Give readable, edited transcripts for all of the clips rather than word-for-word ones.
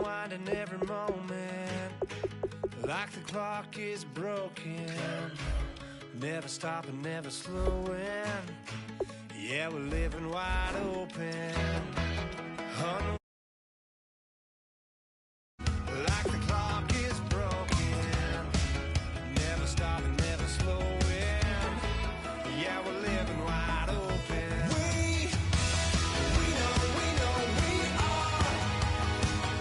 unwinding every moment, like the clock is broken. Never stopping, never slowing. Yeah, we're living wide open. Like the clock is broken. Never stopping, never slowing. Yeah, we're living wide open. We know we are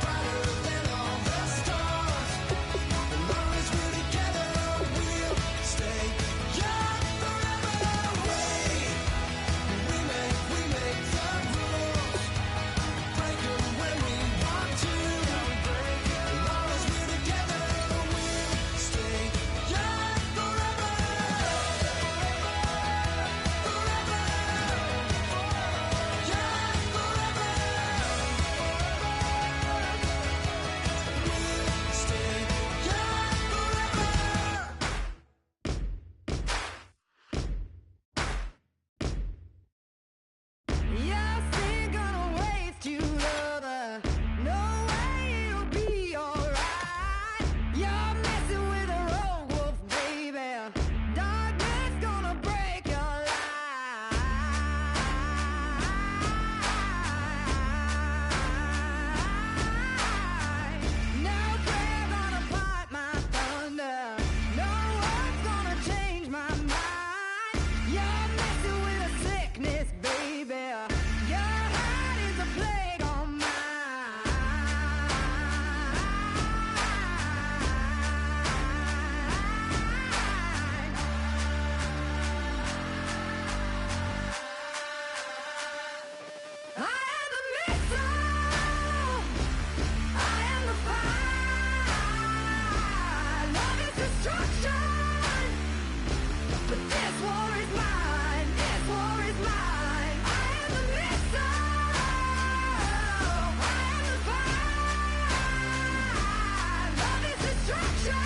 brighter than all the stars. As long as we're together, we'll stay young forever. We make the rules, break them when we want to. As long as we're together, we'll stay young forever. Yes, ain't gonna waste you, lover. No way it'll be alright. You're messing with a rogue wolf, baby. Darkness gonna break your life. No prayer gonna part my thunder. No one's gonna change my mind. You're messing with a sickness, baby. Your heart is a plague on mine. I am the missile. I am the fire. Love is destruction. But this war is mine. This war is mine. I am the missile. I am the fire. Love is destruction.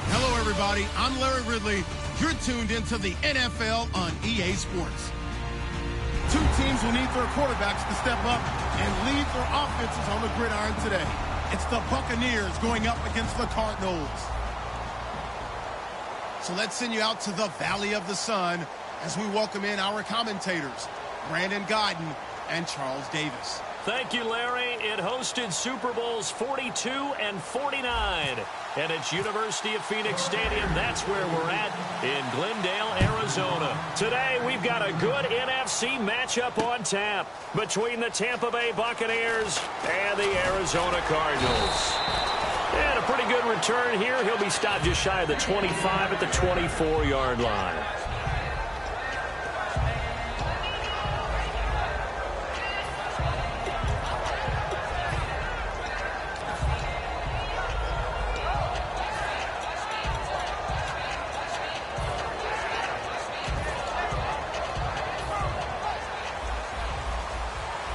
Hello, everybody. I'm Larry Ridley. You're tuned into the NFL on EA Sports. Two teams will need their quarterbacks to step up and lead their offenses on the gridiron today. It's the Buccaneers going up against the Cardinals. So let's send you out to the Valley of the Sun as we welcome in our commentators, Brandon Godden and Charles Davis. Thank you, Larry. It hosted Super Bowls 42 and 49. And it's University of Phoenix Stadium. That's where we're at in Glendale, Arizona. Today, we've got a good NFC matchup on tap between the Tampa Bay Buccaneers and the Arizona Cardinals. And a pretty good return here. He'll be stopped just shy of the 25 at the 24-yard line.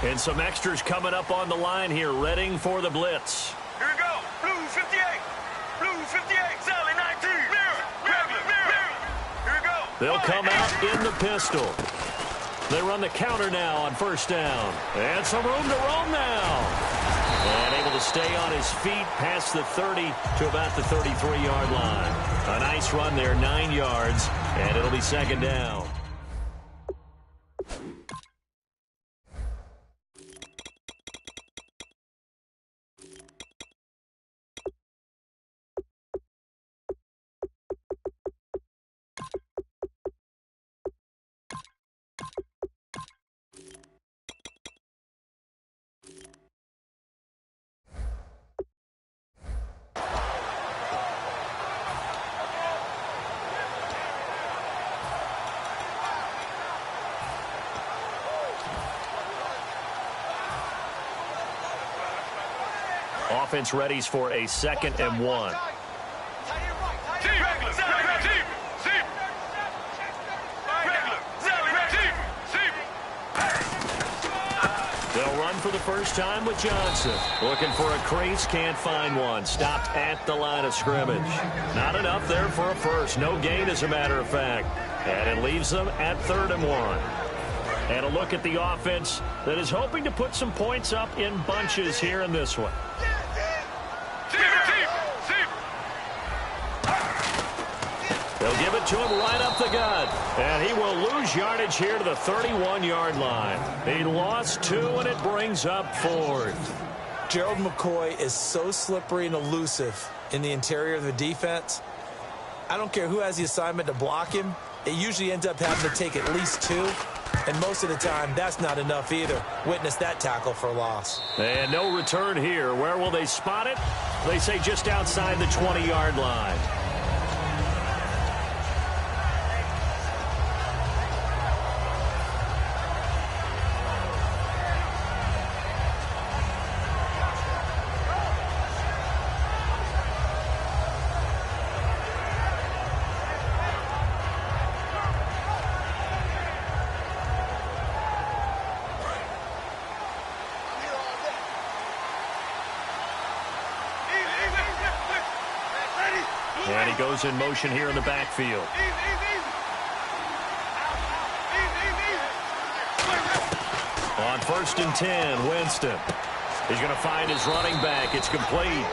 And some extras coming up on the line here, readying for the blitz. Here we go. Blue 58. Blue 58. Sally 19. Mirror. Mirror. Here we go. They'll come out in the pistol. They run the counter now on first down. And some room to roam now. And able to stay on his feet past the 30 to about the 33-yard line. A nice run there, 9 yards, and it'll be second down. Offense readies for a 2nd and 1. They'll run for the first time with Johnson. Looking for a crease, can't find one. Stopped at the line of scrimmage. Not enough there for a first. No gain, as a matter of fact. And it leaves them at 3rd and 1. And a look at the offense that is hoping to put some points up in bunches here in this one. They'll give it to him right up the gut. And he will lose yardage here to the 31-yard line. He lost 2, and it brings up 4th. Gerald McCoy is so slippery and elusive in the interior of the defense. I don't care who has the assignment to block him. It usually ends up having to take at least 2. And most of the time, that's not enough either. Witness that tackle for loss. And no return here. Where will they spot it? They say just outside the 20-yard line. And he goes in motion here in the backfield. On 1st and 10, Winston. He's going to find his running back. It's complete.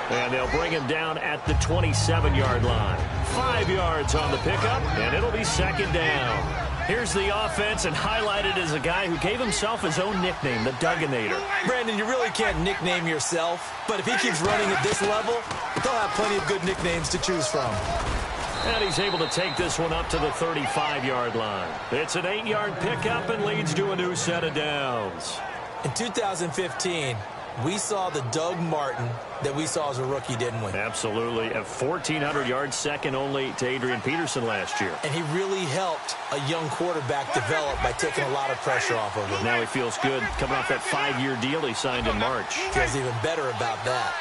And they'll bring him down at the 27-yard line. 5 yards on the pickup, and it'll be 2nd down. Here's the offense, and highlighted as a guy who gave himself his own nickname, the Dugginator. Brandon, you really can't nickname yourself, but if he keeps running at this level, they'll have plenty of good nicknames to choose from. And he's able to take this one up to the 35-yard line. It's an 8-yard pickup and leads to a new set of downs. In 2015, we saw the Doug Martin that we saw as a rookie, didn't we? Absolutely. At 1,400 yards, second only to Adrian Peterson last year. And he really helped a young quarterback develop by taking a lot of pressure off of him. Now he feels good coming off that 5-year deal he signed in March. Feels even better about that.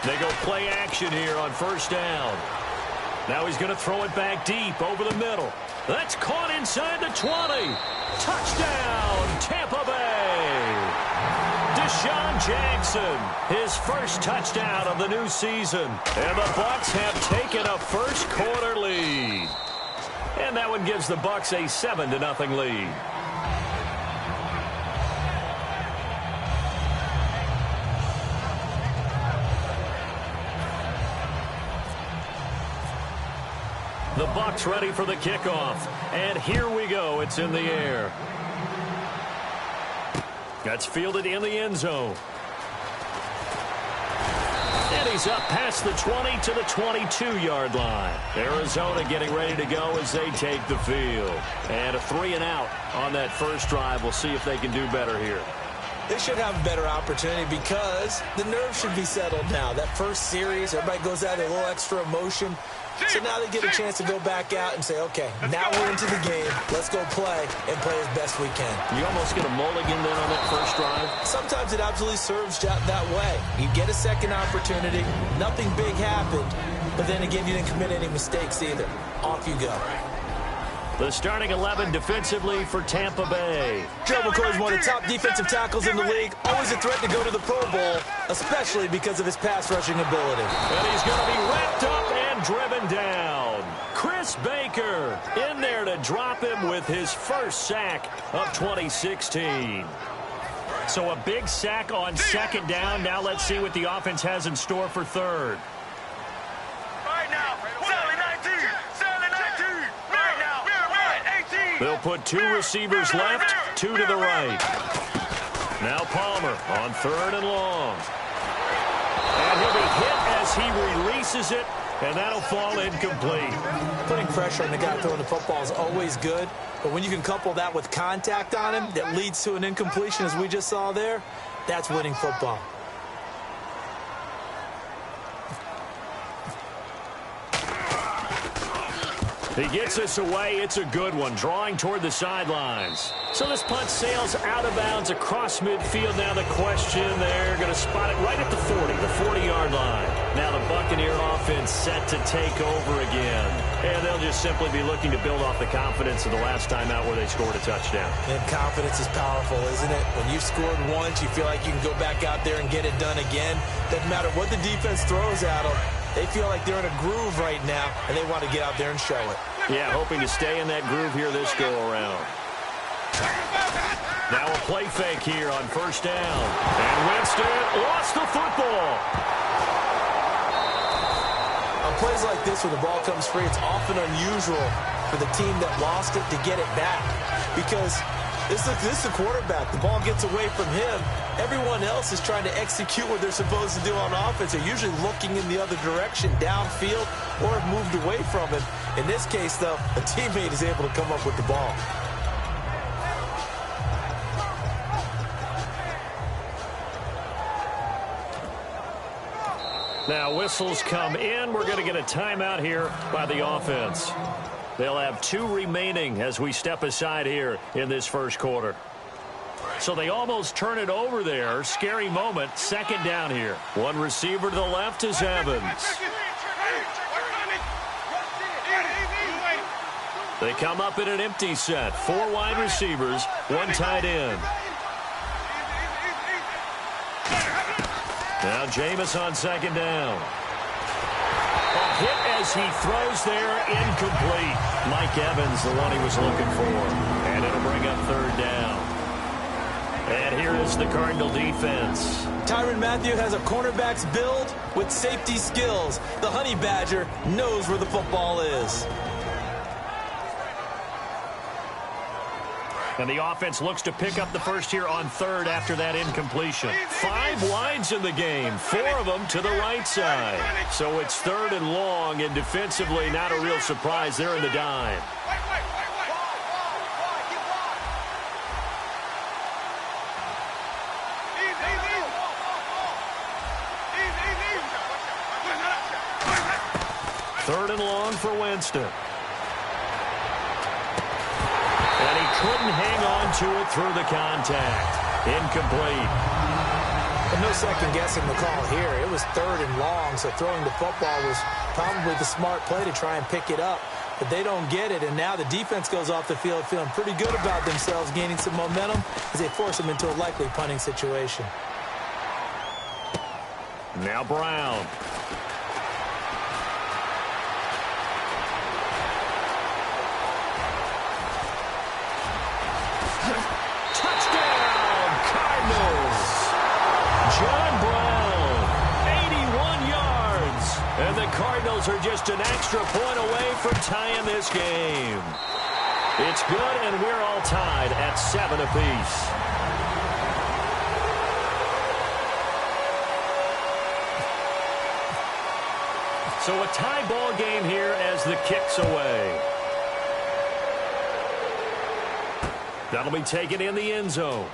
They go play action here on 1st down. Now he's going to throw it back deep over the middle. That's caught inside the 20. Touchdown, Tampa Bay. Deshaun Jackson, his first touchdown of the new season. And the Bucs have taken a first-quarter lead. And that one gives the Bucs a 7-0 lead. The Bucs ready for the kickoff. And here we go. It's in the air. That's fielded in the end zone. And he's up past the 20 to the 22-yard line. Arizona getting ready to go as they take the field. And a 3-and-out on that first drive. We'll see if they can do better here. They should have a better opportunity because the nerves should be settled now. That first series, everybody goes out with a little extra emotion. So now they get a chance to go back out and say, okay, now we're into the game. Let's go play and play as best we can. You almost get a mulligan then on that first drive? Sometimes it absolutely serves that way. You get a second opportunity. Nothing big happened. But then again, you didn't commit any mistakes either. Off you go. The starting 11 defensively for Tampa Bay. Gerald McCoy is one of the top defensive tackles in the league. Always a threat to go to the Pro Bowl, especially because of his pass rushing ability. And he's going to be wrapped up and driven down. Chris Baker in there to drop him with his first sack of 2016. So a big sack on 2nd down. Now let's see what the offense has in store for 3rd. They'll put 2 receivers left, 2 to the right. Now Palmer on 3rd and long. And he'll be hit as he releases it, and that'll fall incomplete. Putting pressure on the guy throwing the football is always good, but when you can couple that with contact on him that leads to an incompletion, as we just saw there, that's winning football. He gets this away. It's a good one, drawing toward the sidelines. So this punt sails out of bounds across midfield. Now the question, they're going to spot it right at the 40, the 40-yard line. Now the Buccaneer offense set to take over again. And they'll just simply be looking to build off the confidence of the last time out where they scored a touchdown. And confidence is powerful, isn't it? When you've scored once, you feel like you can go back out there and get it done again. Doesn't matter what the defense throws at them. They feel like they're in a groove right now, and they want to get out there and show it. Yeah, hoping to stay in that groove here this go-around. Now a play fake here on first down. And Winston lost the football. On plays like this where the ball comes free, it's often unusual for the team that lost it to get it back. Because this is the quarterback. The ball gets away from him. Everyone else is trying to execute what they're supposed to do on offense. They're usually looking in the other direction, downfield, or have moved away from him. In this case, though, a teammate is able to come up with the ball. Now whistles come in. We're going to get a timeout here by the offense. They'll have 2 remaining as we step aside here in this first quarter. So they almost turn it over there. Scary moment. Second down here. One receiver to the left is Evans. They come up in an empty set. 4 wide receivers, 1 tight end. Now Jameis on second down. A hit as he throws there, incomplete. Mike Evans, the one he was looking for. And it'll bring up third down. And here is the Cardinal defense. Tyrann Mathieu has a cornerback's build with safety skills. The Honey Badger knows where the football is. And the offense looks to pick up the first here on third after that incompletion. 5 wides in the game, 4 of them to the right side. So it's third and long, and defensively not a real surprise there in the dime. Third and long for Winston. And he couldn't hang on to it through the contact. Incomplete. And no second guessing the call here. It was third and long, so throwing the football was probably the smart play to try and pick it up. But they don't get it, and now the defense goes off the field feeling pretty good about themselves, gaining some momentum as they force them into a likely punting situation. Now Brown. John Brown, 81 yards. And the Cardinals are just an extra point away from tying this game. It's good, and we're all tied at 7 apiece. So a tie ball game here as the kick's away. That'll be taken in the end zone.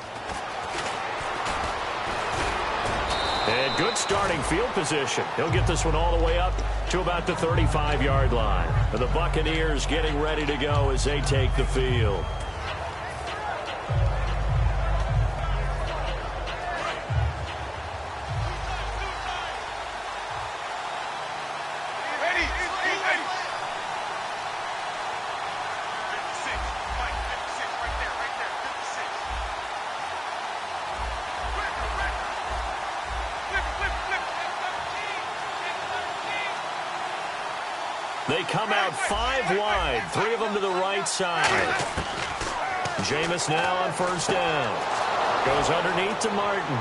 And good starting field position. He'll get this one all the way up to about the 35-yard line. And the Buccaneers getting ready to go as they take the field. They come out 5 wide, 3 of them to the right side. Jameis now on first down. Goes underneath to Martin.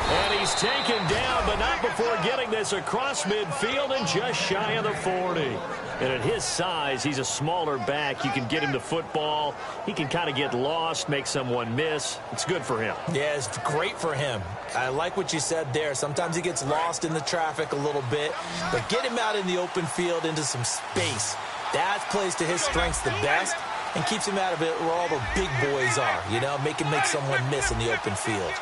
And he's taken down, but not before getting this across midfield and just shy of the 40. And at his size, he's a smaller back. You can get him the football. He can kind of get lost, make someone miss. It's good for him. Yeah, it's great for him. I like what you said there. Sometimes he gets lost in the traffic a little bit, but get him out in the open field into some space. That plays to his strengths the best and keeps him out of it where all the big boys are, you know, make him make someone miss in the open field.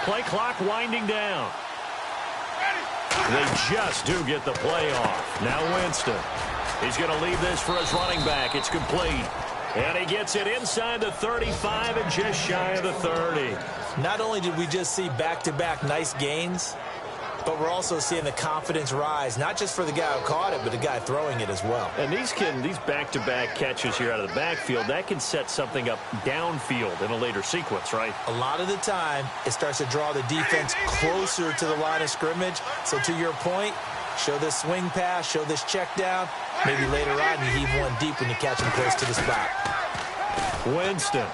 Play clock winding down. They just do get the play off. Now Winston. He's going to leave this for his running back. It's complete. And he gets it inside the 35 and just shy of the 30. Not only did we just see back-to-back nice gains, but we're also seeing the confidence rise, not just for the guy who caught it, but the guy throwing it as well. And these back-to-back catches here out of the backfield, that can set something up downfield in a later sequence, right? A lot of the time, it starts to draw the defense closer to the line of scrimmage. So to your point, show this swing pass, show this check down. Maybe later on you heave one deep when you catch him close to the spot. Winston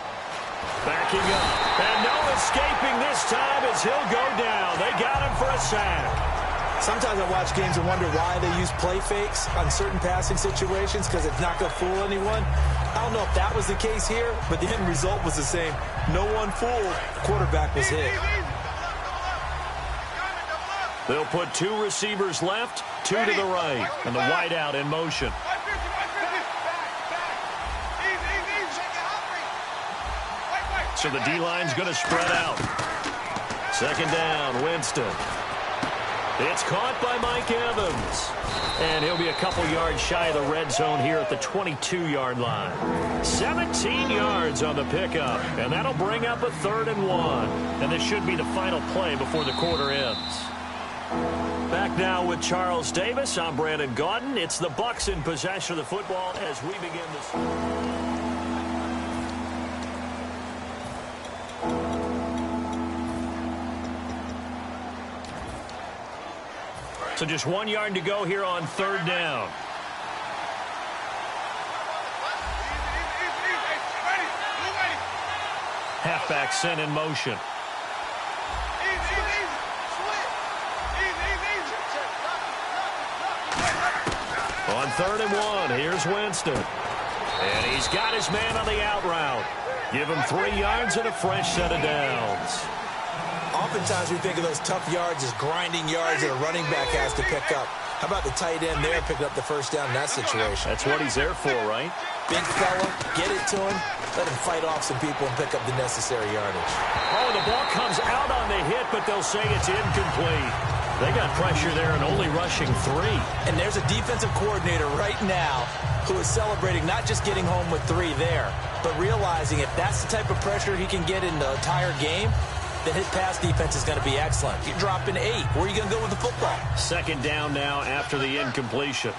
backing up. And no escaping this time as he'll go down. They got him for a sack. Sometimes I watch games and wonder why they use play fakes on certain passing situations, because it's not going to fool anyone. I don't know if that was the case here, but the end result was the same. No one fooled. Quarterback was hit. They'll put 2 receivers left, 2 to the right, and the wide out in motion. So the D-line's going to spread out. Second down, Winston. It's caught by Mike Evans. And he'll be a couple yards shy of the red zone here at the 22-yard line. 17 yards on the pickup. And that'll bring up a 3rd and 1. And this should be the final play before the quarter ends. Back now with Charles Davis. I'm Brandon Gaudin. It's the Bucs in possession of the football as we begin this. So just 1 yard to go here on 3rd down. Halfback sent in motion. On 3rd and 1, here's Winston. And he's got his man on the out route. Give him 3 yards and a fresh set of downs. Oftentimes we think of those tough yards as grinding yards that a running back has to pick up. How about the tight end there picking up the first down in that situation? That's what he's there for, right? Big fella, get it to him, let him fight off some people and pick up the necessary yardage. Oh, the ball comes out on the hit, but they'll say it's incomplete. They got pressure there and only rushing 3. And there's a defensive coordinator right now who is celebrating not just getting home with 3 there, but realizing if that's the type of pressure he can get in the entire game, then his pass defense is going to be excellent. You're dropping 8. Where are you going to go with the football? Second down now after the incompletion.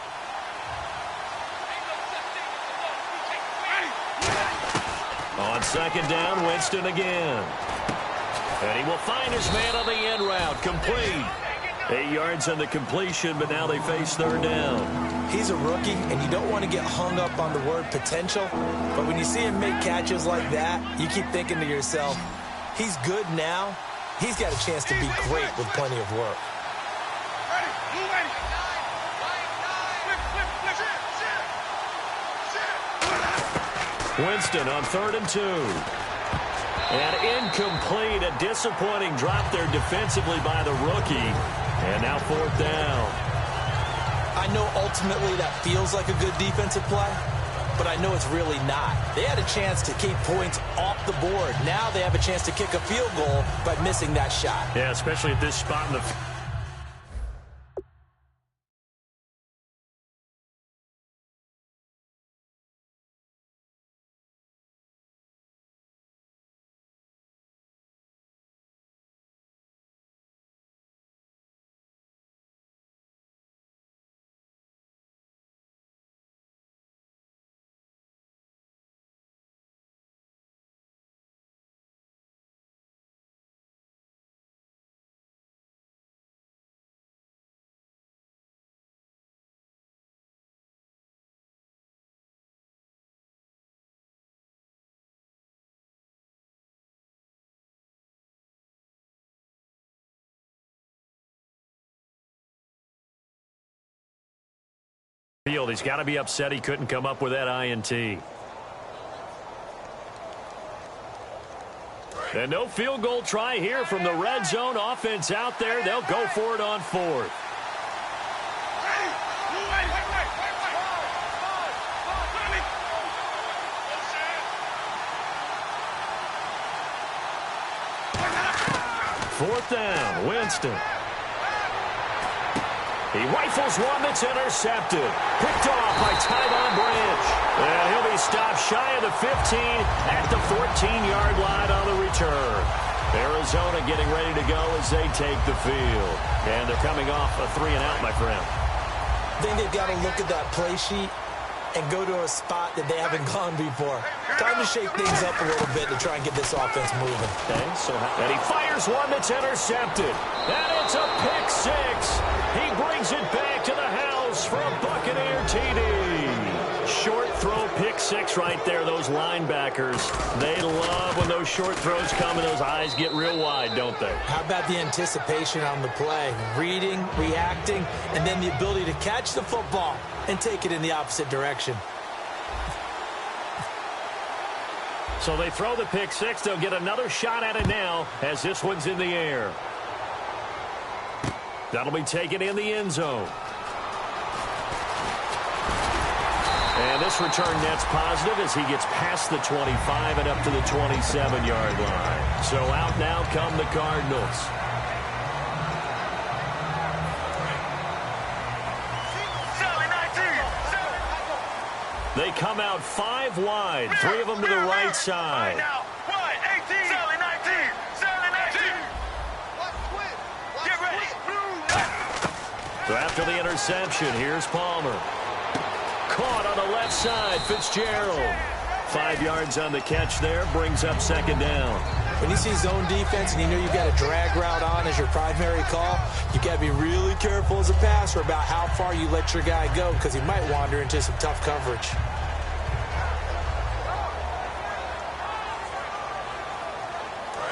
On second down, Winston again. And he will find his man on the end route. Complete. 8 yards on the completion, but now they face 3rd down. He's a rookie, and you don't want to get hung up on the word potential. But when you see him make catches like that, you keep thinking to yourself, he's good now. He's got a chance to be great with plenty of work. Winston on 3rd and 2. And incomplete. A disappointing drop there defensively by the rookie. And now 4th down. I know ultimately that feels like a good defensive play, but I know it's really not. They had a chance to keep points off the board. Now they have a chance to kick a field goal by missing that shot. Yeah, especially at this spot in the... field. He's got to be upset he couldn't come up with that INT. And no field goal try here from the red zone. Offense out there. They'll go for it on 4th. Fourth down, Winston. He rifles one that's intercepted. Picked off by Tyvon Branch. And he'll be stopped shy of the 15 at the 14-yard line on the return. Arizona getting ready to go as they take the field. And they're coming off a 3-and-out, my friend. I think they've got to look at that play sheet and go to a spot that they haven't gone before. Time to shake things up a little bit to try and get this offense moving. Okay, and he fires one that's intercepted. And it's a pick six. He brings it back to the house for a Buccaneer TD. Short throw pick six right there. Those linebackers, they love when those short throws come and those eyes get real wide, don't they? How about the anticipation on the play? Reading, reacting, and then the ability to catch the football and take it in the opposite direction. So they throw the pick six. They'll get another shot at it now as this one's in the air. That'll be taken in the end zone. And this return net's positive as he gets past the 25 and up to the 27-yard line. So out now come the Cardinals. They come out 5 wide, 3 of them to the right side. So after the interception, here's Palmer. Caught on the left side, Fitzgerald. 5 yards on the catch there, brings up second down. When you see zone defense and you know you've got a drag route on as your primary call, you've got to be really careful as a passer about how far you let your guy go because he might wander into some tough coverage.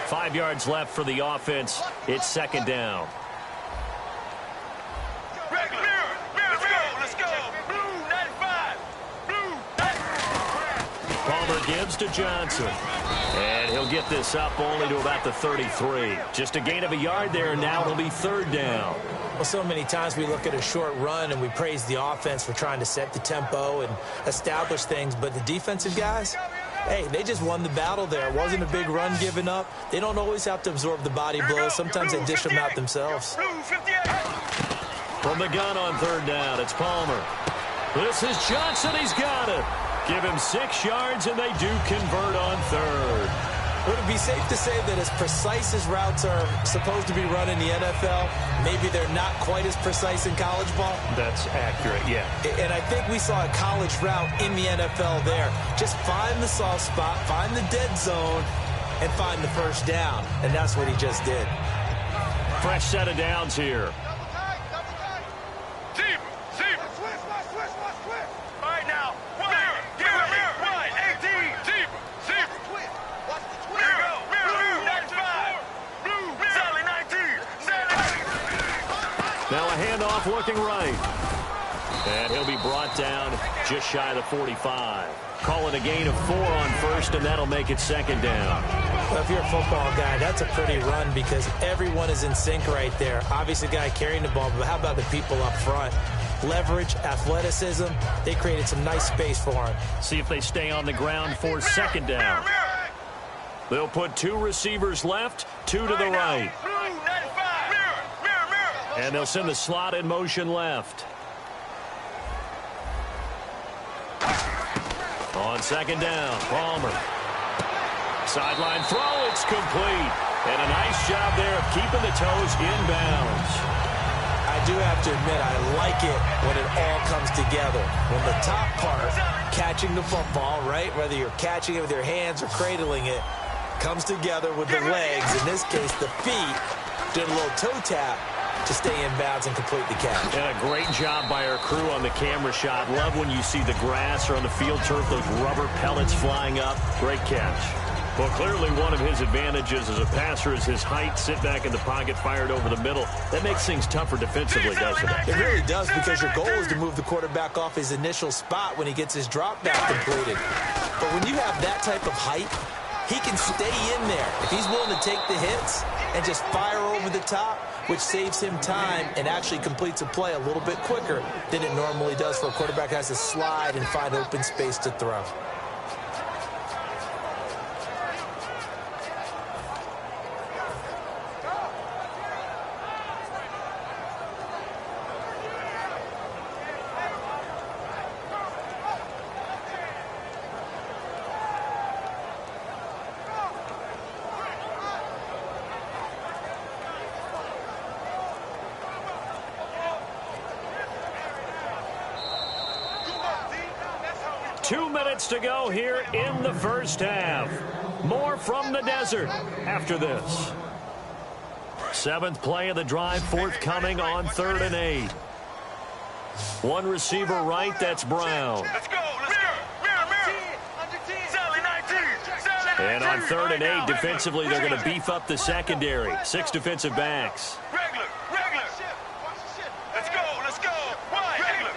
Five yards left for the offense. It's second down. Palmer gives to Johnson. And he'll get this up only to about the 33. Just a gain of a yard there, and now it'll be third down. Well, so many times we look at a short run and we praise the offense for trying to set the tempo and establish things, but the defensive guys, hey, they just won the battle there. It wasn't a big run given up. They don't always have to absorb the body blows. Sometimes they dish them out themselves. From the gun on third down, it's Palmer. This is Johnson. He's got it. Give him 6 yards, and they do convert on third. Would it be safe to say that as precise as routes are supposed to be run in the NFL, maybe they're not quite as precise in college ball? That's accurate, yeah. And I think we saw a college route in the NFL there. Just find the soft spot, find the dead zone, and find the first down. And that's what he just did. Fresh set of downs here. Now a handoff looking right. And he'll be brought down just shy of the 45. Call it a gain of 4 on first, and that'll make it second down. Well, if you're a football guy, that's a pretty run because everyone is in sync right there. Obviously, the guy carrying the ball, but how about the people up front? Leverage, athleticism, they created some nice space for him. See if they stay on the ground for second down. They'll put 2 receivers left, 2 to the right. And they'll send the slot in motion left. On second down, Palmer. Sideline throw, it's complete. And a nice job there of keeping the toes inbounds. I do have to admit, I like it when it all comes together. When the top part, catching the football, right, whether you're catching it with your hands or cradling it, comes together with the legs, in this case the feet, doing a little toe tap to stay in bounds and complete the catch. And a great job by our crew on the camera shot. Love when you see the grass or on the field turf, those rubber pellets flying up. Great catch. Well, clearly one of his advantages as a passer is his height, sit back in the pocket, fired over the middle. That makes things tougher defensively, doesn't it? It really does, because your goal is to move the quarterback off his initial spot when he gets his drop back completed. But when you have that type of height, he can stay in there. If he's willing to take the hits and just fire over the top, which saves him time and actually completes a play a little bit quicker than it normally does for a quarterback who has to slide and find open space to throw. 2 minutes to go here in the first half. More from the desert after this. 7th play of the drive forthcoming on 3rd and 8. One receiver right, that's Brown. Let's go. Sally 19. And on 3rd and 8, defensively, they're going to beef up the secondary. 6 defensive backs. Regular. Let's go. Regular.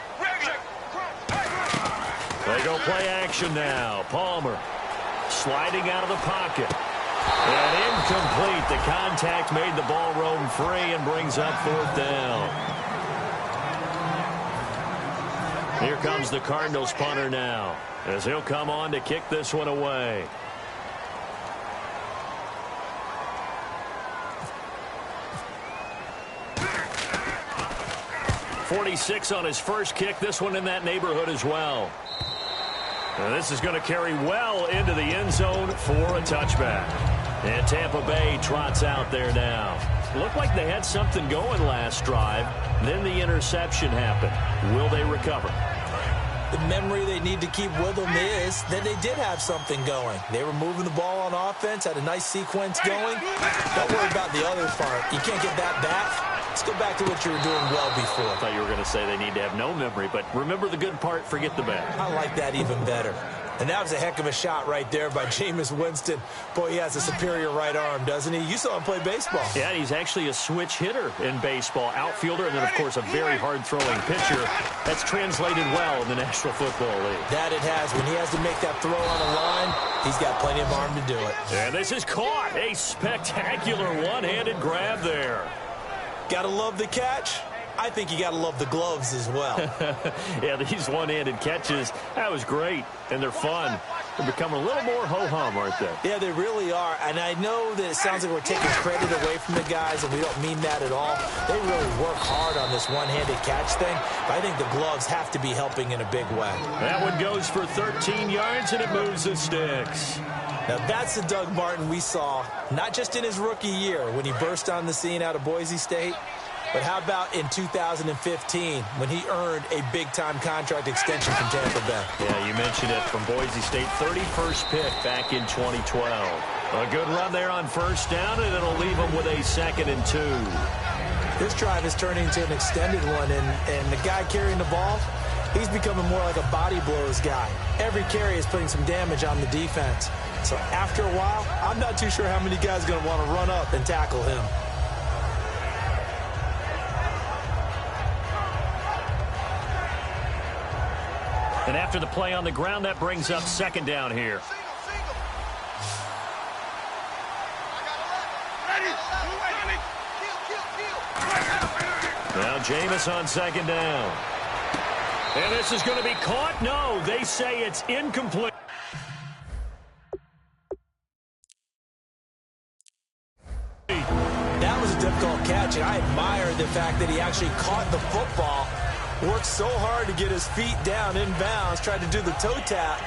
They go play action now. Palmer sliding out of the pocket. And incomplete. The contact made the ball roam free and brings up 4th down. Here comes the Cardinals punter now, as he'll come on to kick this one away. .46 on his first kick. This one in that neighborhood as well. And this is going to carry well into the end zone for a touchback. And Tampa Bay trots out there now. Looked like they had something going last drive. Then the interception happened. Will they recover? The memory they need to keep with them is that they did have something going. They were moving the ball on offense, had a nice sequence going. Don't worry about the other part. You can't get that back. Let's go back to what you were doing well before. I thought you were going to say they need to have no memory, but remember the good part, forget the bad. I like that even better. And that was a heck of a shot right there by Jameis Winston. Boy, he has a superior right arm, doesn't he? You saw him play baseball. Yeah, he's actually a switch hitter in baseball. Outfielder, and then, of course, a very hard-throwing pitcher. That's translated well in the National Football League. That it has. When he has to make that throw on the line, he's got plenty of arm to do it. And this is caught. A spectacular one-handed grab there. Gotta love the catch. I think you got to love the gloves as well. Yeah, these one-handed catches, that was great, and they're fun. They're becoming a little more ho-hum, aren't they? Yeah, they really are, and I know that it sounds like we're taking credit away from the guys, and we don't mean that at all. They really work hard on this one-handed catch thing, but I think the gloves have to be helping in a big way. That one goes for 13 yards, and it moves the sticks. Now, that's the Doug Martin we saw, not just in his rookie year when he burst on the scene out of Boise State, but how about in 2015 when he earned a big-time contract extension from Tampa Bay? Yeah, you mentioned it, from Boise State, 31st pick back in 2012. A good run there on first down, and it'll leave him with a 2nd and 2. This drive is turning into an extended one, and the guy carrying the ball, he's becoming more like a body blows guy. Every carry is putting some damage on the defense. So after a while, I'm not too sure how many guys are going to want to run up and tackle him. And after the play on the ground, that brings up 2nd down here. Now Jameis on 2nd down. And this is going to be caught. No, they say it's incomplete. That was a difficult catch, and I admire the fact that he actually caught the football, worked so hard to get his feet down inbounds, tried to do the toe tap.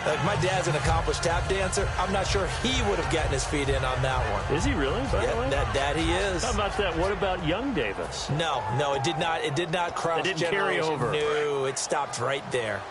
Like, my dad's an accomplished tap dancer. I'm not sure he would have gotten his feet in on that one. Is he really? By the way? That he is. How about that? What about young Davis? No, it did not. It did not cross. It didn't carry over. No, it stopped right there.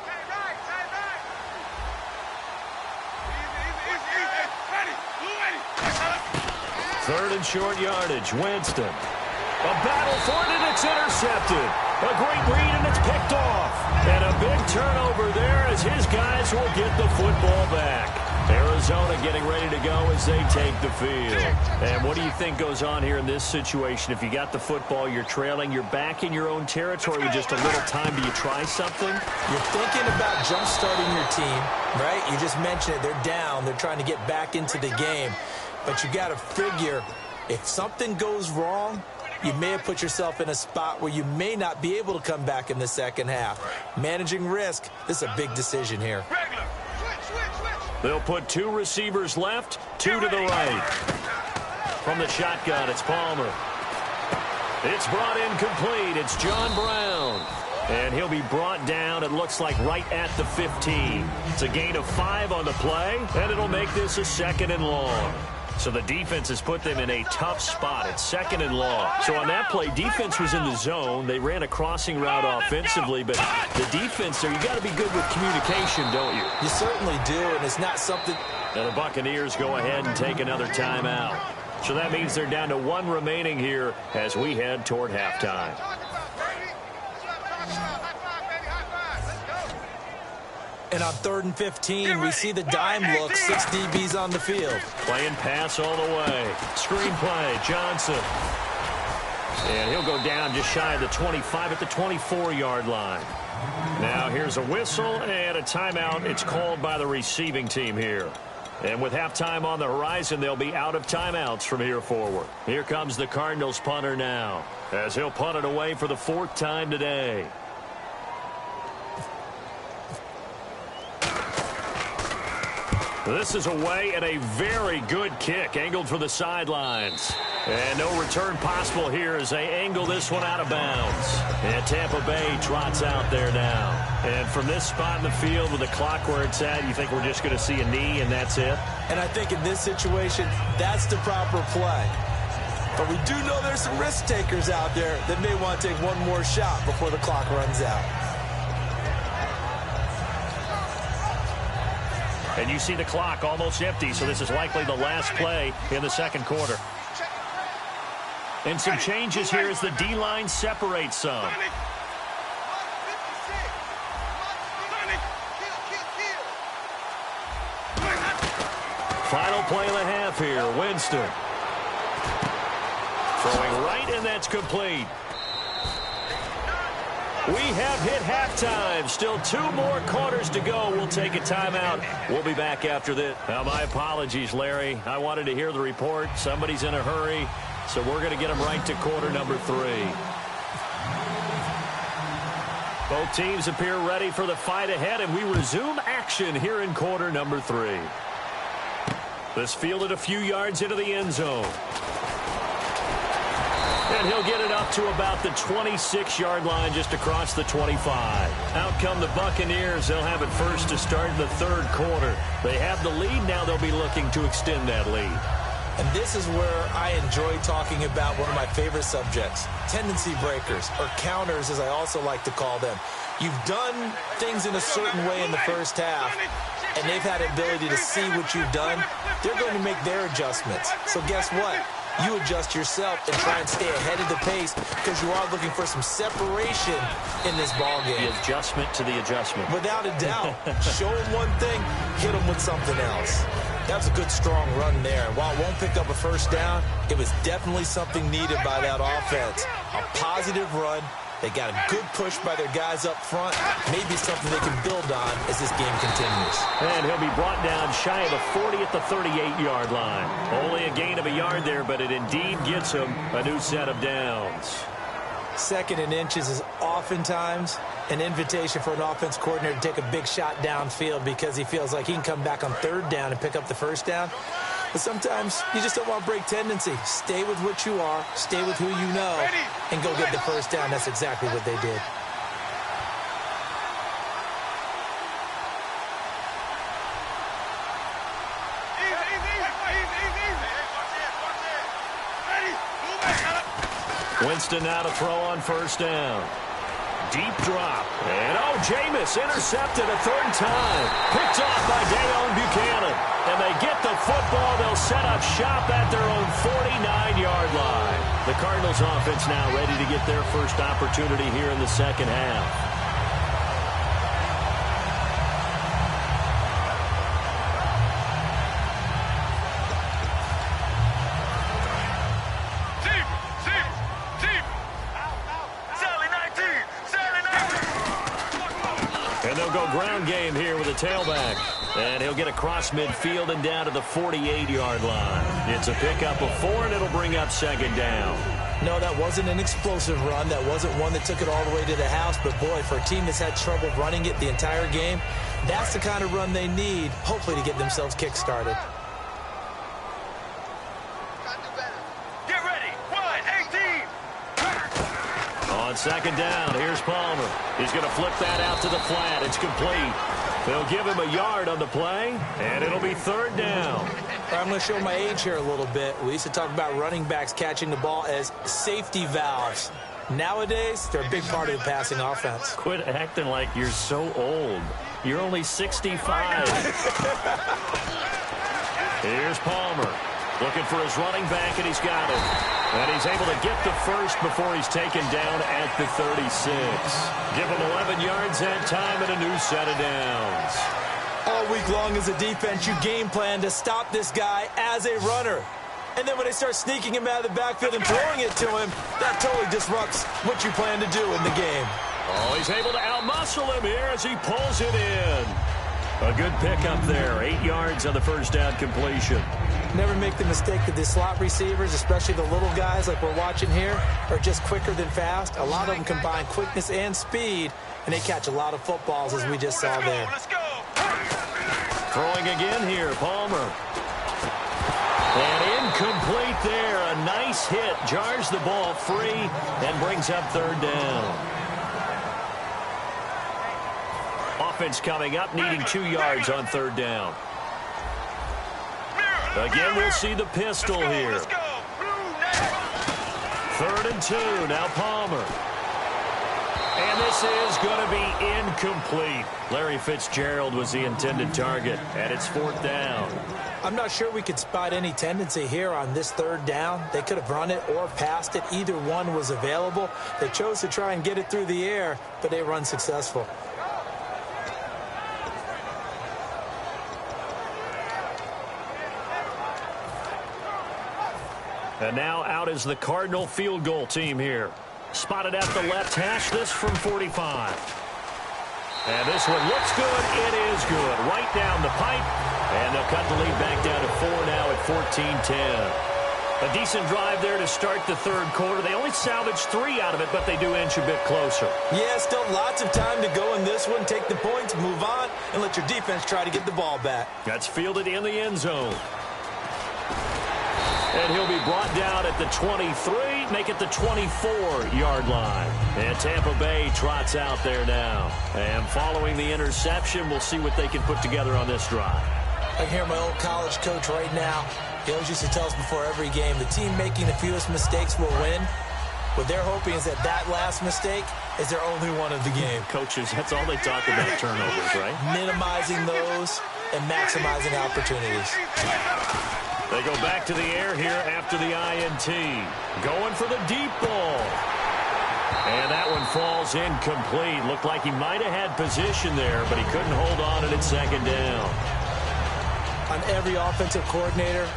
Third and short yardage. Winston. A battle for it, and it's intercepted. A great read, and it's picked off. And a big turnover there as his guys will get the football back. Arizona getting ready to go as they take the field. And what do you think goes on here in this situation? If you got the football, you're trailing, you're back in your own territory with just a little time. Do you try something? You're thinking about jump-starting your team, right? You just mentioned it. They're down. They're trying to get back into the game. But you got to figure, if something goes wrong, you may have put yourself in a spot where you may not be able to come back in the second half. Managing risk, this is a big decision here. They'll put 2 receivers left, 2 to the right. From the shotgun, it's Palmer. It's brought in complete. It's John Brown. And he'll be brought down, it looks like, right at the 15. It's a gain of 5 on the play, and it'll make this a 2nd and long. So the defense has put them in a tough spot. It's second and long. So on that play, defense was in the zone. They ran a crossing route offensively, but the defense there, you got to be good with communication, don't you? You certainly do, and it's not something... And the Buccaneers go ahead and take another timeout. So that means they're down to one remaining here as we head toward halftime. And on 3rd and 15, we see the dime look, 6 DBs on the field. Playing pass all the way. Screen play, Johnson. And he'll go down just shy of the 25 at the 24-yard line. Now here's a whistle and a timeout. It's called by the receiving team here. And with halftime on the horizon, they'll be out of timeouts from here forward. Here comes the Cardinals punter now, as he'll punt it away for the 4th time today. This is away and a very good kick, angled for the sidelines. And no return possible here as they angle this one out of bounds. And Tampa Bay trots out there now. And from this spot in the field with the clock where it's at, you think we're just going to see a knee and that's it? And I think in this situation, that's the proper play. But we do know there's some risk takers out there that may want to take one more shot before the clock runs out. And you see the clock almost empty, so this is likely the last play in the second quarter. And some changes here as the D-line separates some. Final play of the half here, Winston. Throwing right, and that's complete. We have hit halftime. Still 2 more quarters to go. We'll take a timeout. We'll be back after this. Now, my apologies, Larry. I wanted to hear the report. Somebody's in a hurry, so we're going to get them right to quarter number 3. Both teams appear ready for the fight ahead, and we resume action here in quarter number 3. This fielded a few yards into the end zone. And he'll get it up to about the 26-yard line just across the 25. Out come the Buccaneers. They'll have it first to start in the 3rd quarter. They have the lead. Now they'll be looking to extend that lead. And this is where I enjoy talking about one of my favorite subjects, tendency breakers, or counters as I also like to call them. You've done things in a certain way in the first half, and they've had the ability to see what you've done. They're going to make their adjustments. So guess what? You adjust yourself and try and stay ahead of the pace because you are looking for some separation in this ball game. The adjustment to the adjustment. Without a doubt. Show them one thing, hit them with something else. That was a good, strong run there. And while it won't pick up a first down, it was definitely something needed by that offense. A positive run. They got a good push by their guys up front. Maybe something they can build on as this game continues. And he'll be brought down shy of the 40 at the 38-yard line. Only a gain of a yard there, but it indeed gets him a new set of downs. 2nd and inches is oftentimes an invitation for an offense coordinator to take a big shot downfield because he feels like he can come back on 3rd down and pick up the first down. But sometimes you just don't want to break tendency. Stay with what you are, stay with who you know, and go get the first down. That's exactly what they did. Winston now to throw on first down. Deep drop. And, Jameis intercepted a 3rd time. Picked off by Deone Bucannon. And they get the football. They'll set up shop at their own 49-yard line. The Cardinals offense now ready to get their first opportunity here in the second half. And they'll go ground game here with a tailback. And he'll get across midfield and down to the 48-yard line. It's a pickup of 4, and it'll bring up 2nd down. No, that wasn't an explosive run. That wasn't one that took it all the way to the house. But, boy, for a team that's had trouble running it the entire game, that's the kind of run they need, hopefully, to get themselves kick-started. Get ready. 1, 18. On second down, here's Palmer. He's going to flip that out to the flat. It's complete. They'll give him a yard on the play, and it'll be third down. I'm going to show my age here a little bit. We used to talk about running backs catching the ball as safety valves. Nowadays, they're a big part of the passing offense. Quit acting like you're so old. You're only 65. Here's Palmer. Looking for his running back, and he's got it. And he's able to get the first before he's taken down at the 36. Give him 11 yards that time and a new set of downs. All week long as a defense, you game plan to stop this guy as a runner. And then when they start sneaking him out of the backfield and throwing it to him, that totally disrupts what you plan to do in the game. Oh, he's able to outmuscle him here as he pulls it in. A good pickup there. 8 yards on the first down completion. Never make the mistake that the slot receivers, especially the little guys like we're watching here, are just quicker than fast. A lot of them combine quickness and speed, and they catch a lot of footballs, as we just saw there. Let's go. Throwing again here, Palmer. And incomplete there. A nice hit. Jars the ball free and brings up third down. Offense coming up, needing 2 yards on third down. Again, we'll see the pistol here. Let's go. Third and 2. Now Palmer. And this is going to be incomplete. Larry Fitzgerald was the intended target, and it's fourth down. I'm not sure we could spot any tendency here on this third down. They could have run it or passed it. Either one was available. They chose to try and get it through the air, but they were unsuccessful. And now out is the Cardinal field goal team here. Spotted at the left hash, this from 45. And this one looks good. It is good. Right down the pipe. And they'll cut the lead back down to 4 now at 14-10. A decent drive there to start the third quarter. They only salvaged 3 out of it, but they do inch a bit closer. Yeah, still lots of time to go in this one. Take the points, move on, and let your defense try to get the ball back. That's fielded in the end zone. And he'll be brought down at the 23, make it the 24-yard line. And Tampa Bay trots out there now. And following the interception, we'll see what they can put together on this drive. I hear my old college coach right now. He always used to tell us before every game, the team making the fewest mistakes will win. What they're hoping is that that last mistake is their only one of the game. Coaches, that's all they talk about, turnovers, right? Minimizing those and maximizing opportunities. They go back to the air here after the INT. Going for the deep ball. And that one falls incomplete. Looked like he might have had position there, but he couldn't hold on to it second down. On every offensive coordinator,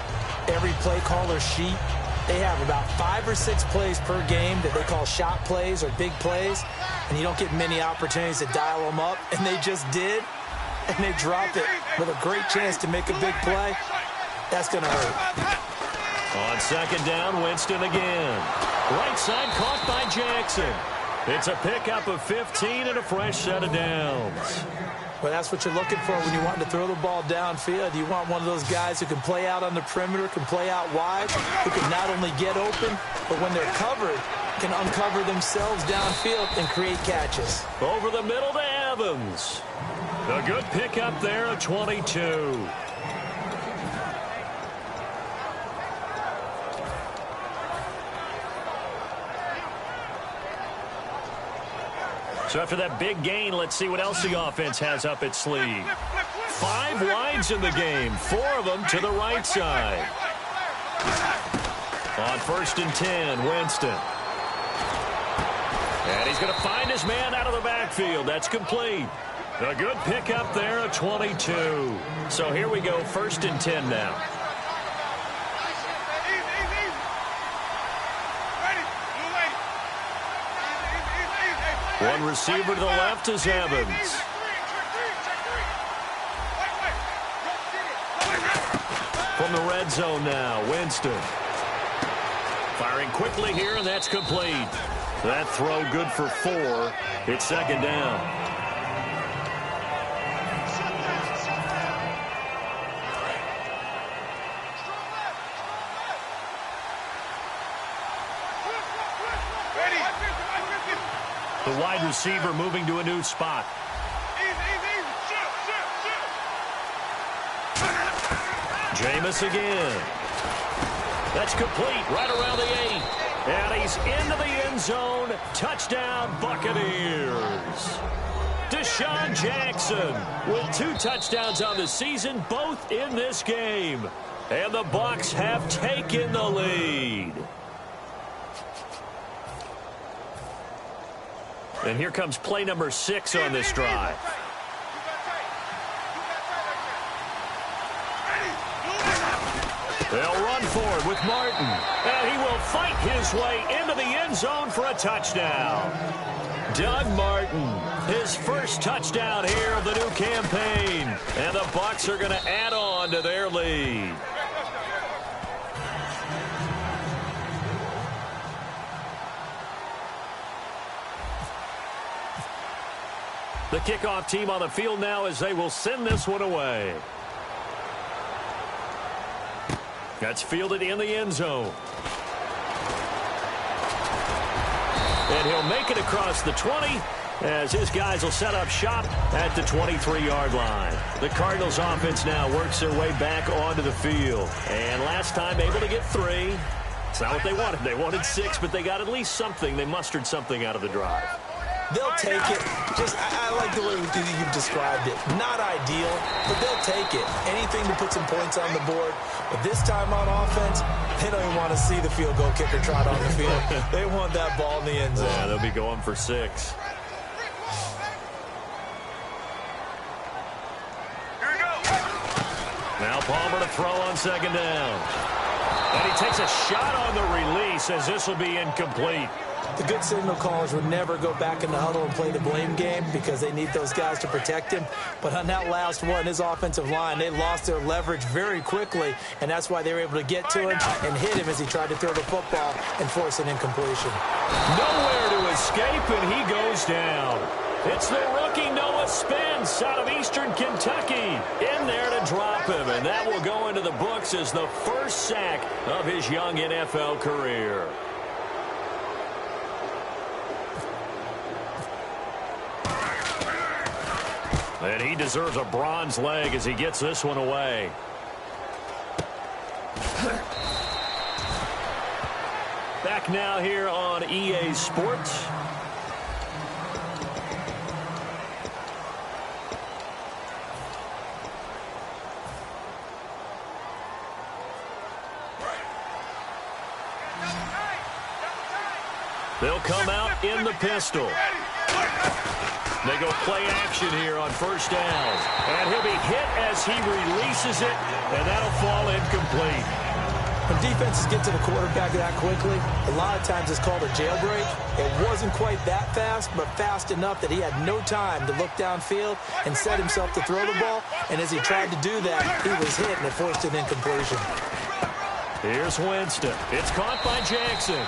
every play caller sheet, they have about 5 or 6 plays per game that they call shot plays or big plays, and you don't get many opportunities to dial them up, and they just did, and they dropped it with a great chance to make a big play. That's going to hurt. On second down, Winston again. Right side caught by Jackson. It's a pickup of 15 and a fresh set of downs. Well, that's what you're looking for when you want to throw the ball downfield. You want one of those guys who can play out on the perimeter, can play out wide, who can not only get open, but when they're covered, can uncover themselves downfield and create catches. Over the middle to Evans. A good pickup there, a 22. So after that big gain, let's see what else the offense has up its sleeve. 5 wides in the game, 4 of them to the right side. On first and 10, Winston. And he's going to find his man out of the backfield. That's complete. A good pickup there, a 22. So here we go, first and 10 now. One receiver to the left is Evans. From the red zone now, Winston. Firing quickly here, and that's complete. That throw good for 4. It's second down. The wide receiver moving to a new spot. Jameis again. That's complete right around the 8. And he's into the end zone. Touchdown, Buccaneers. Deshaun Jackson with 2 touchdowns on the season, both in this game. And the Bucs have taken the lead. And here comes play number 6 on this drive. They'll run forward with Martin. And he will fight his way into the end zone for a touchdown. Doug Martin, his first touchdown here of the new campaign. And the Bucs are going to add on to their lead. The kickoff team on the field now as they will send this one away. That's fielded in the end zone. And he'll make it across the 20 as his guys will set up shop at the 23-yard line. The Cardinals offense now works their way back onto the field. And last time able to get 3. It's not what they wanted. They wanted 6, but they got at least something. They mustered something out of the drive. They'll take it. I like the way you've described it. Not ideal, but they'll take it. Anything to put some points on the board. But this time on offense, they don't even want to see the field goal kicker trot on the field. They want that ball in the end zone. Yeah, they'll be going for 6. Here we go. Now Palmer to throw on 2nd down. And he takes a shot on the release as this will be incomplete. The good signal callers would never go back in the huddle and play the blame game because they need those guys to protect him. But on that last one, his offensive line, they lost their leverage very quickly, and that's why they were able to get to him and hit him as he tried to throw the football and force an incompletion. Nowhere to escape, and he goes down. It's the rookie Noah Spence out of Eastern Kentucky in there to drop him, and that will go into the books as the first sack of his young NFL career. And he deserves a bronze leg as he gets this one away. Back now here on EA Sports. They'll come out in the pistol. They go play action here on 1st down. And he'll be hit as he releases it, and that'll fall incomplete. When defenses get to the quarterback that quickly, a lot of times it's called a jailbreak. It wasn't quite that fast, but fast enough that he had no time to look downfield and set himself to throw the ball. And as he tried to do that, he was hit, and it forced an incompletion. Here's Winston. It's caught by Jackson.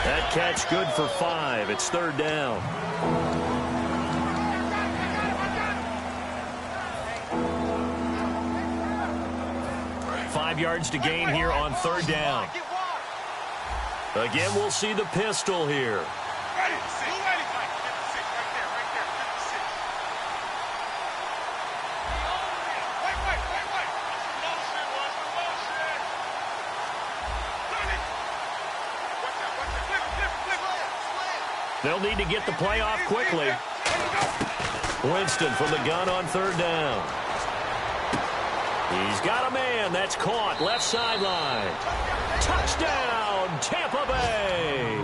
That catch good for 5. It's 3rd down. Yards to gain here on 3rd down. Again, we'll see the pistol here. They'll need to get the play off quickly. Winston from the gun on 3rd down. He's got a man. That's caught. Left sideline. Touchdown, Tampa Bay.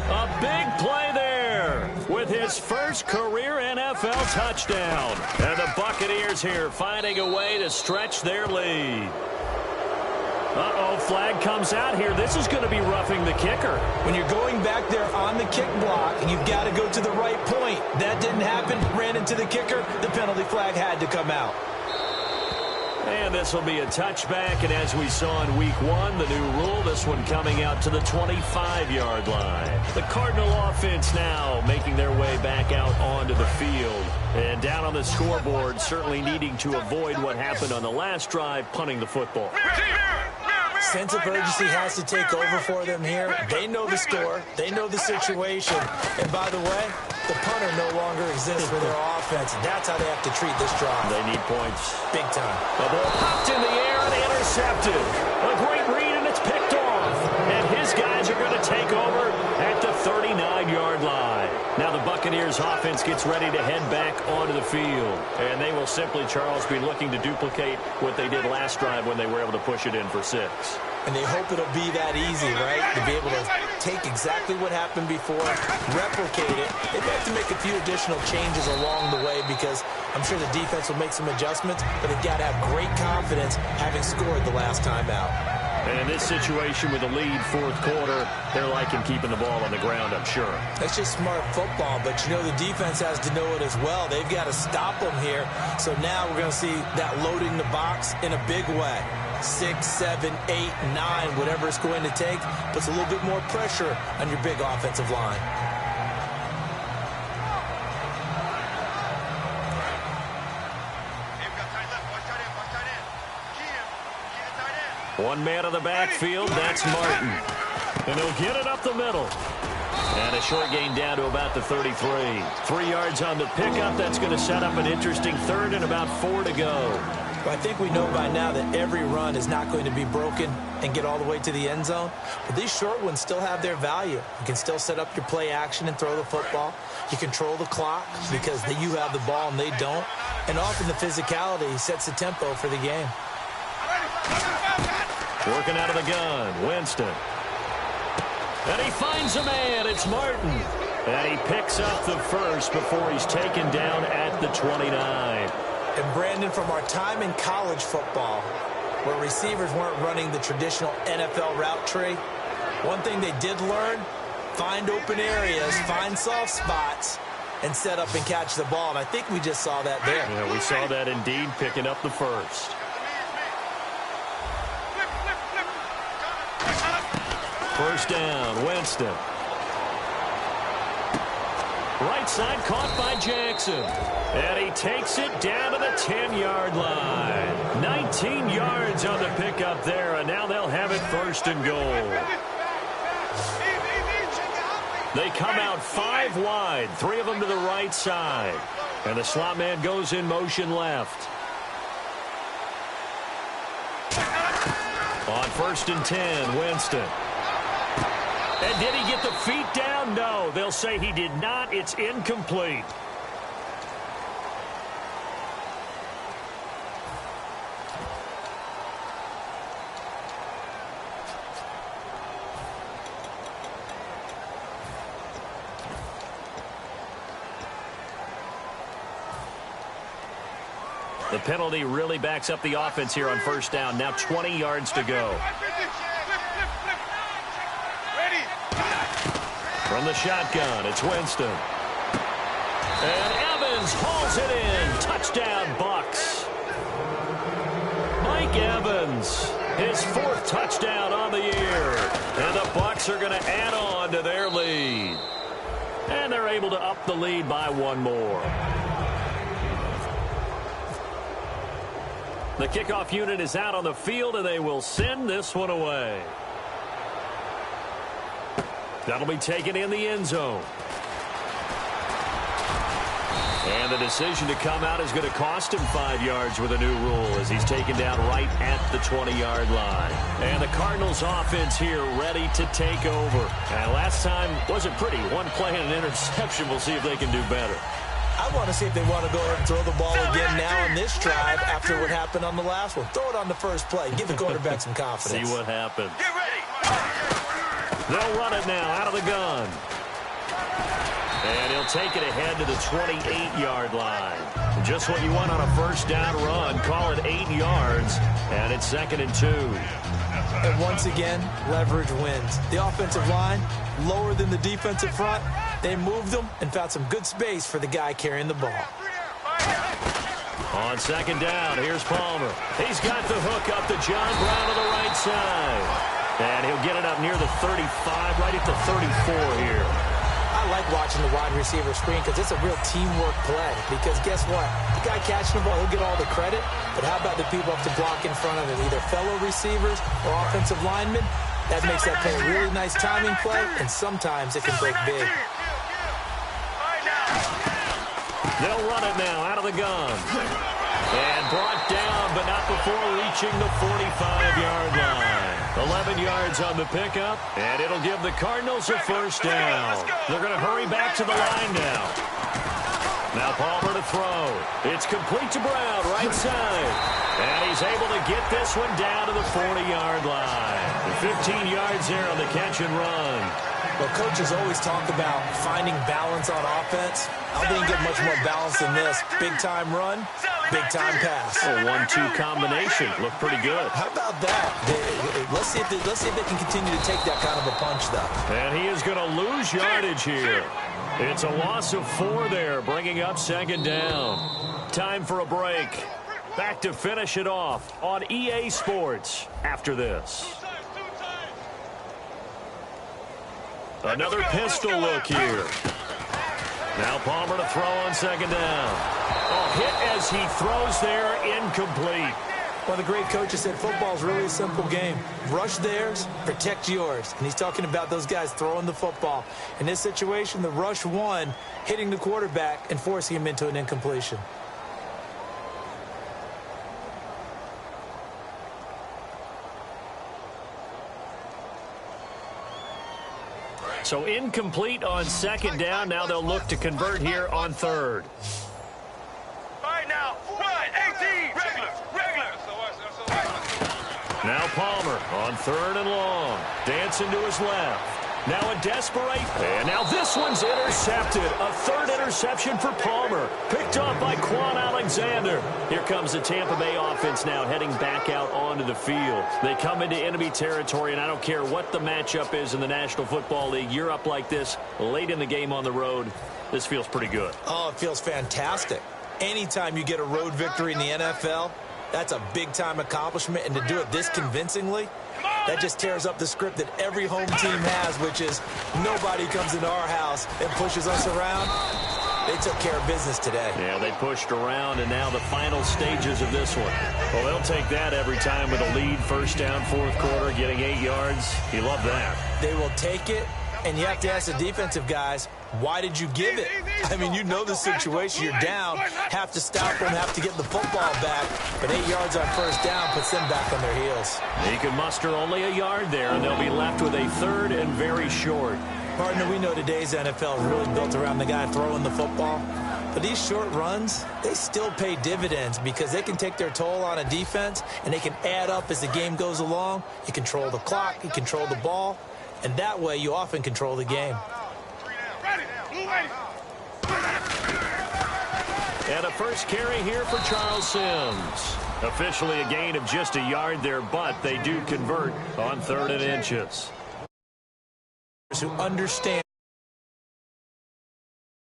A big play there with his first career NFL touchdown. And the Buccaneers here finding a way to stretch their lead. Uh-oh, flag comes out here. This is going to be roughing the kicker. When you're going back there on the kick block, you've got to go to the right point. That didn't happen. Ran into the kicker. The penalty flag had to come out. And this will be a touchback, and as we saw in Week 1, the new rule, this one coming out to the 25-yard line. The Cardinal offense now making their way back out onto the field. And down on the scoreboard, certainly needing to avoid what happened on the last drive, punting the football. Sense of urgency has to take over for them here. They know the score. They know the situation. And by the way, The punter no longer exists for their offense. That's how they have to treat this drive. They need points. Big time. The ball popped in the air and intercepted. A great read, and it's picked off. And his guys are going to take over at the 39-yard line. Now the Buccaneers offense gets ready to head back onto the field. And they will simply, Charles, be looking to duplicate what they did last drive when they were able to push it in for 6. And they hope it'll be that easy, right? To be able to take exactly what happened before, replicate it. They may have to make a few additional changes along the way because I'm sure the defense will make some adjustments, but they've got to have great confidence having scored the last time out. And in this situation with a lead fourth quarter, they're liking keeping the ball on the ground, I'm sure. That's just smart football, but you know the defense has to know it as well. They've got to stop them here. So now we're going to see that loading the box in a big way. 6, 7, 8, 9, whatever it's going to take, puts a little bit more pressure on your big offensive line. One man in the backfield, that's Martin. And he'll get it up the middle. And a short gain down to about the 33. 3 yards on the pickup. That's going to set up an interesting third and about 4 to go. Well, I think we know by now that every run is not going to be broken and get all the way to the end zone. But these short ones still have their value. You can still set up your play action and throw the football. You control the clock because you have the ball and they don't. And often the physicality sets the tempo for the game. Working out of the gun, Winston. And he finds a man. It's Martin. And he picks up the first before he's taken down at the 29. And Brandon, from our time in college football, where receivers weren't running the traditional NFL route tree, one thing they did learn, find open areas, find soft spots, and set up and catch the ball. And I think we just saw that there. Yeah, we saw that indeed, picking up the first. First down, Winston. Right side caught by Jackson. And he takes it down to the 10-yard line. 19 yards on the pickup there, and now they'll have it first and goal. They come out 5 wide, 3 of them to the right side. And the slot man goes in motion left. On first and 10, Winston. And did he get the feet down? No. They'll say he did not. It's incomplete. The penalty really backs up the offense here on first down. Now 20 yards to go. From the shotgun, it's Winston. And Evans hauls it in. Touchdown, Bucks. Mike Evans, his 4th touchdown on the year. And the Bucks are going to add on to their lead. And they're able to up the lead by 1 more. The kickoff unit is out on the field, and they will send this one away. That'll be taken in the end zone. And the decision to come out is going to cost him 5 yards with a new rule as he's taken down right at the 20-yard line. And the Cardinals offense here ready to take over. And last time wasn't pretty. 1 play and an interception. We'll see if they can do better. I want to see if they want to go ahead and throw the ball again now in this drive after what happened on the last one. Throw it on the first play. Give the quarterback some confidence. See what happens. Get ready. They'll run it now out of the gun. And he'll take it ahead to the 28-yard line. Just what you want on a first down run. Call it 8 yards, and it's 2nd and 2. And once again, leverage wins. The offensive line, lower than the defensive front. They moved them and found some good space for the guy carrying the ball. On 2nd down, here's Palmer. He's got the hook up to John Brown on the right side. And he'll get it up near the 35, right at the 34 here. I like watching the wide receiver screen because it's a real teamwork play. Because guess what? The guy catching the ball, he'll get all the credit. But how about the people up to block in front of him, either fellow receivers or offensive linemen? That makes that play a really nice timing play, and sometimes it can break big. All right, now. They'll run it now out of the gun. And brought down, but not before reaching the 45-yard line. 11 yards on the pickup, and it'll give the Cardinals a first down. They're going to hurry back to the line now. Now Palmer to throw. It's complete to Brown, right side. And he's able to get this one down to the 40-yard line. 15 yards there on the catch and run. Well, coaches always talk about finding balance on offense. I don't think you get much more balance than this. Big-time run, big-time pass. A 1-2 combination. Looked pretty good. How about that? Let's see if they can continue to take that kind of a punch, though. And he is going to lose yardage here. It's a loss of 4 there, bringing up second down. Time for a break. Back to finish it off on EA Sports after this. Another pistol look here. Now Palmer to throw on second down. Oh, hit as he throws there, incomplete. One of the great coaches said football's really a simple game. Rush theirs, protect yours. And he's talking about those guys throwing the football. In this situation, the rush won, hitting the quarterback and forcing him into an incompletion. So incomplete on second down. Now they'll look to convert here on third. All right, now, run, 18, regular. Now Palmer on third and long. Dancing to his left. Now a desperate. And now this one's intercepted. A third interception for Palmer. Picked off by Quan Alexander. Here comes the Tampa Bay offense now heading back out onto the field. They come into enemy territory, and I don't care what the matchup is in the National Football League. You're up like this late in the game on the road. This feels pretty good. Oh, it feels fantastic. Anytime you get a road victory in the NFL, that's a big-time accomplishment, and to do it this convincingly, that just tears up the script that every home team has, which is nobody comes into our house and pushes us around. They took care of business today. Yeah, they pushed around, and now the final stages of this one. Well, they'll take that every time with a lead, first down, fourth quarter, getting 8 yards. You love that. They will take it, and you have to ask the defensive guys, why did you give it? I mean, you know the situation. You're down, have to stop them, have to get the football back. But 8 yards on first down puts them back on their heels. He can muster only a yard there, and they'll be left with a third and very short. Partner, we know today's NFL is really built around the guy throwing the football. But these short runs, they still pay dividends because they can take their toll on a defense, and they can add up as the game goes along. You control the clock, you control the ball, and that way you often control the game. And a first carry here for Charles Sims. Officially a gain of just a yard there, but they do convert on 3rd and inches. Who understand